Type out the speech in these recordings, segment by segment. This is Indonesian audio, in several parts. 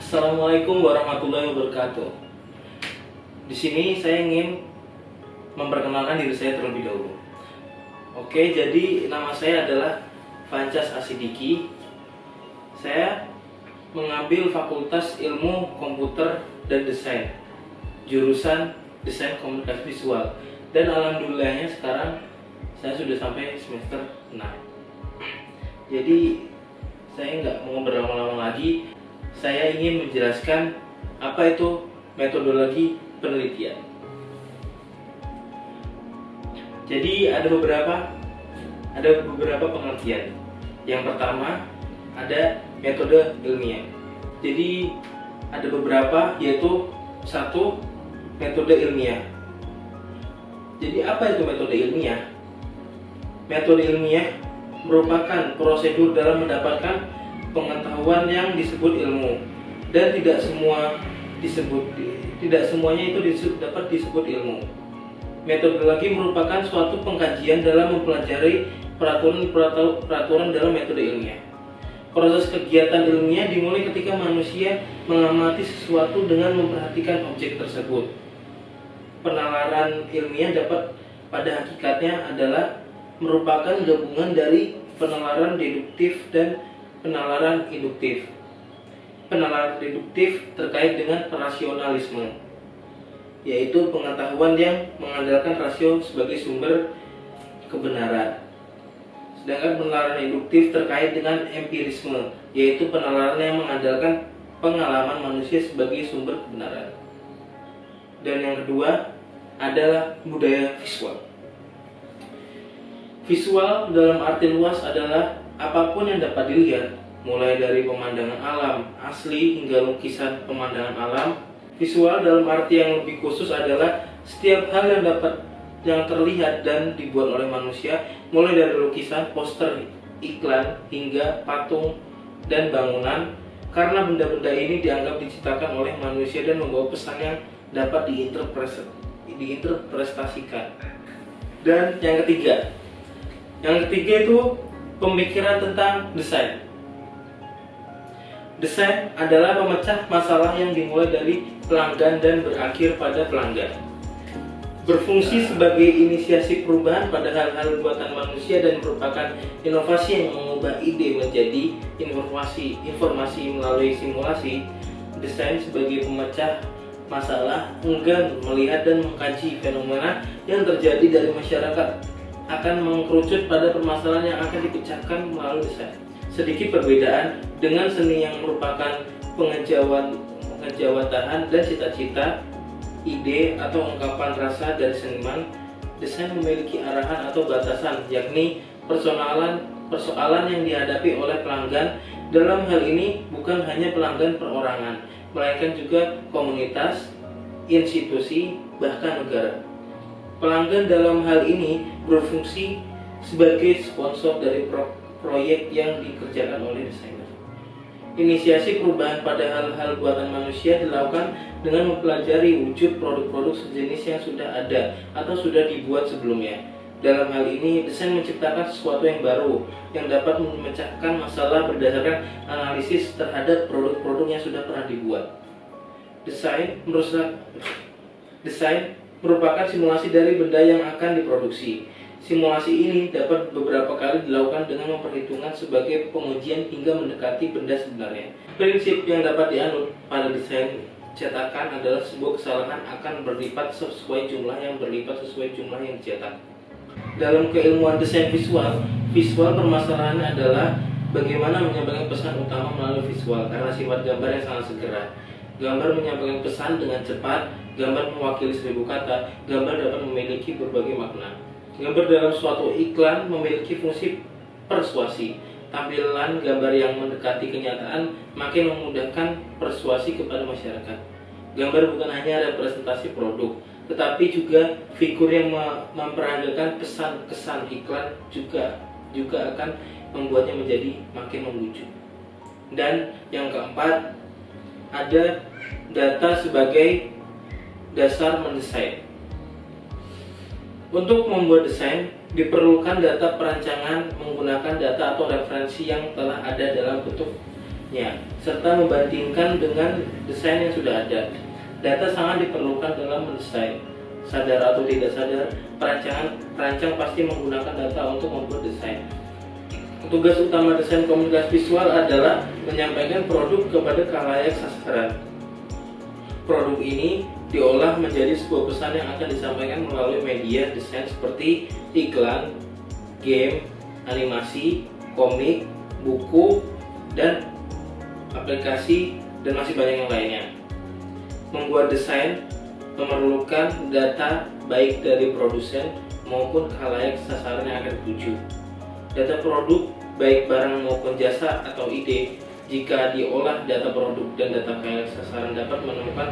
Assalamualaikum warahmatullahi wabarakatuh. Di sini saya ingin memperkenalkan diri saya terlebih dahulu. Oke, jadi nama saya adalah Fancas Asidiki. Saya mengambil Fakultas Ilmu Komputer dan Desain, jurusan Desain Komunikasi Visual. Dan alhamdulillahnya sekarang saya sudah sampai semester 6. Jadi saya nggak mau berlama-lama lagi. Saya ingin menjelaskan apa itu metodologi penelitian. Jadi ada beberapa pengertian. Yang pertama ada metode ilmiah. Jadi ada beberapa, yaitu satu, metode ilmiah. Jadi apa itu metode ilmiah? Metode ilmiah merupakan prosedur dalam mendapatkan pengetahuan yang disebut ilmu, dan tidak semuanya itu dapat disebut ilmu. Metodologi merupakan suatu pengkajian dalam mempelajari peraturan dalam metode ilmiah. Proses kegiatan ilmiah dimulai ketika manusia mengamati sesuatu dengan memperhatikan objek tersebut. Penalaran ilmiah dapat pada hakikatnya adalah merupakan gabungan dari penalaran deduktif dan penalaran induktif. Penalaran deduktif terkait dengan rasionalisme, yaitu pengetahuan yang mengandalkan rasio sebagai sumber kebenaran. Sedangkan penalaran induktif terkait dengan empirisme, yaitu penalaran yang mengandalkan pengalaman manusia sebagai sumber kebenaran. Dan yang kedua adalah budaya visual. Visual dalam arti luas adalah apapun yang dapat dilihat, mulai dari pemandangan alam asli hingga lukisan pemandangan alam. Visual dalam arti yang lebih khusus adalah setiap hal yang terlihat dan dibuat oleh manusia, mulai dari lukisan, poster, iklan, hingga patung dan bangunan, karena benda-benda ini dianggap diciptakan oleh manusia dan membawa pesan yang dapat diinterpretasikan. Dan yang ketiga itu pemikiran tentang desain. Desain adalah memecah masalah yang dimulai dari pelanggan dan berakhir pada pelanggan. Berfungsi sebagai inisiasi perubahan pada hal-hal buatan manusia dan merupakan inovasi yang mengubah ide menjadi informasi melalui simulasi. Desain sebagai pemecah masalah enggan melihat dan mengkaji fenomena yang terjadi dari masyarakat, akan mengkerucut pada permasalahan yang akan dipecahkan melalui desain. Sedikit perbedaan dengan seni yang merupakan pengejawatahan dan cita-cita, ide atau ungkapan rasa dari seniman. Desain memiliki arahan atau batasan, yakni persoalan yang dihadapi oleh pelanggan. Dalam hal ini bukan hanya pelanggan perorangan, melainkan juga komunitas, institusi, bahkan negara. Pelanggan dalam hal ini berfungsi sebagai sponsor dari proyek yang dikerjakan oleh desainer. Inisiasi perubahan pada hal-hal buatan manusia dilakukan dengan mempelajari wujud produk-produk sejenis yang sudah ada atau sudah dibuat sebelumnya. Dalam hal ini, desain menciptakan sesuatu yang baru yang dapat memecahkan masalah berdasarkan analisis terhadap produk-produk yang sudah pernah dibuat. Desain merupakan simulasi dari benda yang akan diproduksi. Simulasi ini dapat beberapa kali dilakukan dengan memperhitungkan sebagai pengujian hingga mendekati benda sebenarnya. Prinsip yang dapat dianut pada desain cetakan adalah sebuah kesalahan akan berlipat sesuai jumlah yang dicetak. Dalam keilmuan desain visual permasalahannya adalah bagaimana menyampaikan pesan utama melalui visual, karena sifat gambar yang sangat segera. Gambar menyampaikan pesan dengan cepat, gambar mewakili 1000 kata, gambar dapat memiliki berbagai makna. Gambar dalam suatu iklan memiliki fungsi persuasi. Tampilan gambar yang mendekati kenyataan makin memudahkan persuasi kepada masyarakat. Gambar bukan hanya representasi produk, tetapi juga figur yang memperagakan pesan-kesan iklan juga akan membuatnya menjadi makin membujuk. Dan yang keempat, ada data sebagai dasar mendesain. Untuk membuat desain diperlukan data perancangan menggunakan data atau referensi yang telah ada dalam bentuk serta membandingkan dengan desain yang sudah ada. Data sangat diperlukan dalam mendesain. Sadar atau tidak sadar, perancang pasti menggunakan data untuk membuat desain. Tugas utama desain komunikasi visual adalah menyampaikan produk kepada khalayak sasaran. Produk ini diolah menjadi sebuah pesan yang akan disampaikan melalui media desain seperti iklan, game, animasi, komik, buku, dan aplikasi, dan masih banyak yang lainnya. Membuat desain memerlukan data baik dari produsen maupun khalayak sasaran yang akan dituju. Data produk baik barang maupun jasa atau ide, jika diolah data produk dan data khalayak sasaran dapat menemukan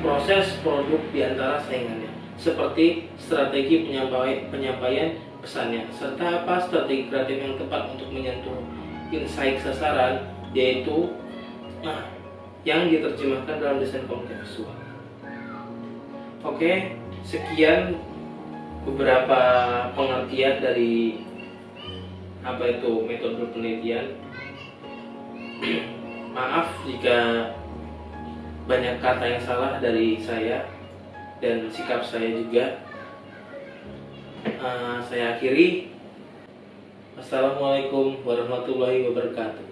proses produk di antara saingannya, seperti strategi penyampaian pesannya, serta apa strategi kreatif yang tepat untuk menyentuh insight sasaran, yaitu yang diterjemahkan dalam desain komunikasi visual. Oke, sekian beberapa pengertian dari apa itu metode penelitian. Maaf jika banyak kata yang salah dari saya dan sikap saya juga. Saya akhiri. Assalamualaikum warahmatullahi wabarakatuh.